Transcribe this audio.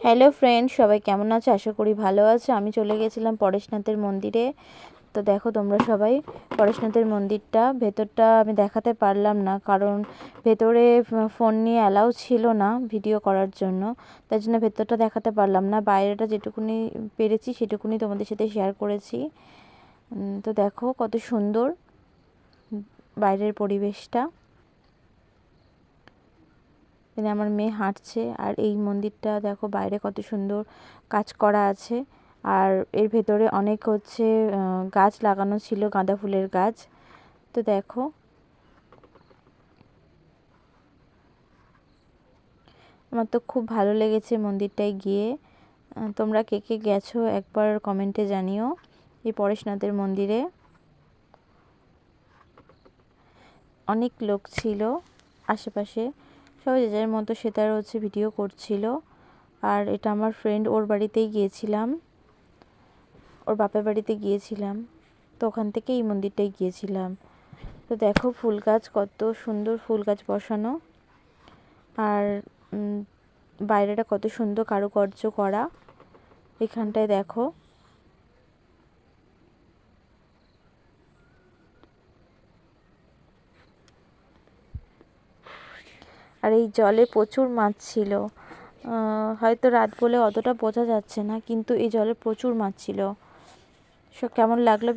Hello friend, সবাই কেমন আছো? আশা করি ভালো আছো। আমি চলে গেছিলাম পরেশনাথের মন্দিরে। তো দেখো তোমরা সবাই, পরেশনাথের মন্দিরটা ভেতরটা আমি দেখাতে পারলাম না, কারণ ভেতরে ফোন নিয়ে অ্যালাউ ছিল না ভিডিও করার জন্য। তাই জন্য ভেতরটা দেখাতে পারলাম না। বাইরেটা যেটুকুনি পেরেছি সেটুকুনি তোমাদের সাথে শেয়ার করেছি। তো দেখো কত সুন্দর বাইরের পরিবেশটা। এখানে আমার মেয়ে হাঁটছে, আর এই মন্দিরটা দেখো বাইরে কত সুন্দর কাজ করা আছে। আর এর ভেতরে অনেক গাছ লাগানো ছিল, গাঁদা ফুলের গাছ। তো দেখো আমার তো খুব ভালো লেগেছে মন্দিরটায় গিয়ে। তোমরা কে কে গেছো একবার কমেন্টে জানিও। এই পরেশনাথের মন্দিরে অনেক লোক ছিল আশেপাশে, সবাই যে যার মতো সে তার ভিডিও করছিল। আর এটা আমার ফ্রেন্ড, ওর বাড়িতেই গিয়েছিলাম, ওর বাপের বাড়িতে গিয়েছিলাম। তো ওখান থেকে এই মন্দিরটায় গিয়েছিলাম। তো দেখো ফুল গাছ, কত সুন্দর ফুল গাছ বসানো। আর বাইরেটা কত সুন্দর কারুকার্য করা। এখানটায় দেখো আর এই জলে প্রচুর মাছ ছিল। হয়তো রাত বলে অতটা বোঝা যাচ্ছে না, কিন্তু এই জলে প্রচুর মাছ ছিল। কেমন লাগলো?